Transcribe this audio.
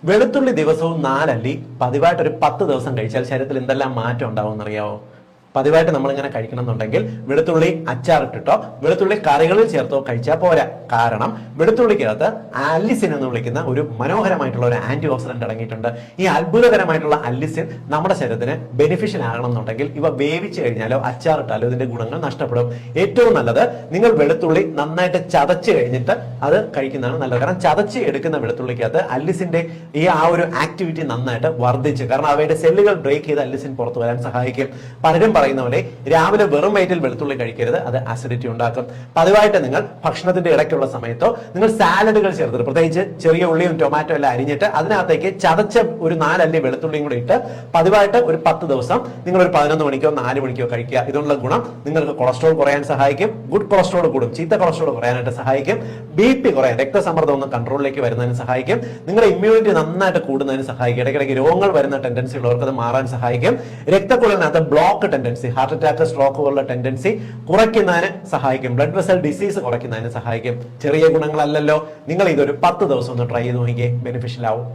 വെളുത്തുള്ളി ദിവസവും 4 അല്ലി പതിവായിട്ട് ഒരു 10 ദിവസം കഴിച്ചാൽ ശരീരത്തിൽ എന്തെല്ലാം മാറ്റം ഉണ്ടാവും എന്നറിയാവോ? പതിവായിട്ട് നമ്മളിങ്ങനെ കഴിക്കണം എന്നുണ്ടെങ്കിൽ വെളുത്തുള്ളി അച്ചാറിട്ടിട്ടോ വെളുത്തുള്ളി കറികളിൽ ചേർത്തോ കഴിച്ചാൽ പോരാ. കാരണം വെളുത്തുള്ളിക്കകത്ത് അല്ലിസിൻ എന്ന് വിളിക്കുന്ന ഒരു മനോഹരമായിട്ടുള്ള ഒരു ആന്റി ഓക്സിഡന്റ് അടങ്ങിയിട്ടുണ്ട്. ഈ അത്ഭുതകരമായിട്ടുള്ള അല്ലിസിൻ നമ്മുടെ ശരീരത്തിന് ബെനിഫിഷ്യൽ ആകണം എന്നുണ്ടെങ്കിൽ ഇവ വേവിച്ച് കഴിഞ്ഞാലോ അച്ചാറിട്ടാലോ ഇതിന്റെ ഗുണങ്ങൾ നഷ്ടപ്പെടും. ഏറ്റവും നല്ലത് നിങ്ങൾ വെളുത്തുള്ളി നന്നായിട്ട് ചതച്ച് കഴിഞ്ഞിട്ട് അത് കഴിക്കുന്നതാണ് നല്ലത്. കാരണം ചതച്ച് എടുക്കുന്ന വെളുത്തുള്ളിക്കകത്ത് അല്ലിസിന്റെ ഈ ഒരു ആക്ടിവിറ്റി നന്നായിട്ട് വർദ്ധിച്ച്, കാരണം അവയുടെ സെല്ലുകൾ ബ്രേക്ക് ചെയ്ത് അല്ലിസിൻ പുറത്തു വരാൻ സഹായിക്കും. പലരും പറയുന്ന പോലെ രാവിലെ വെറും വയറ്റിൽ വെളുത്തുള്ളി കഴിക്കരുത്, അത് അസിഡിറ്റി ഉണ്ടാക്കും. പതിവായിട്ട് നിങ്ങൾ ഭക്ഷണത്തിന്റെ ഇടയ്ക്കുള്ള സമയത്തോ നിങ്ങൾ സാലഡുകൾ ചേർത്തിട്ട്, പ്രത്യേകിച്ച് ചെറിയ ഉള്ളിയും ടൊമാറ്റോ എല്ലാം അരിഞ്ഞിട്ട് അതിനകത്തേക്ക് ചതച്ച ഒരു 4 അല്ലി വെളുത്തുള്ളിയും കൂടി ഇട്ട് പതിവായിട്ട് ഒരു 10 ദിവസം നിങ്ങൾ ഒരു 11 മണിക്കോ 4 മണിക്കോ കഴിക്കുക. ഇതുള്ള ഗുണം നിങ്ങൾക്ക് കൊളസ്ട്രോൾ കുറയാൻ സഹായിക്കും, ഗുഡ് കൊളസ്ട്രോൾ കൂടും, ചീത്ത കൊളസ്ട്രോൾ കുറയാനായിട്ട് സഹായിക്കും, BP കുറയാൻ, രക്തസമ്മർദ്ദം ഒന്ന് കൺട്രോളിലേക്ക് വരുന്നതിന് സഹായിക്കും, നിങ്ങളുടെ ഇമ്മ്യൂണിറ്റി നന്നായിട്ട് കൂടുന്നതിന് സഹായിക്കും, ഇടയ്ക്കിടയ്ക്ക് രോഗങ്ങൾ വരുന്ന ടെൻഡൻസി ഉള്ളവർക്ക് അത് മാറാൻ സഹായിക്കും, രക്തക്കുഴലിനകത്ത് block tendency, heart attack, stroke പോലുള്ള ടെൻഡൻസി കുറയ്ക്കുന്നതിന് സഹായിക്കും, ബ്ലഡ് വെസൽ ഡിസീസ് കുറയ്ക്കുന്നതിന് സഹായിക്കും. ചെറിയ ഗുണങ്ങളല്ലല്ലോ. നിങ്ങൾ ഇതൊരു 10 ദിവസം ഒന്ന് ട്രൈ ചെയ്ത് നോക്കിയേ, ബെനിഫിഷ്യൽ ആവും.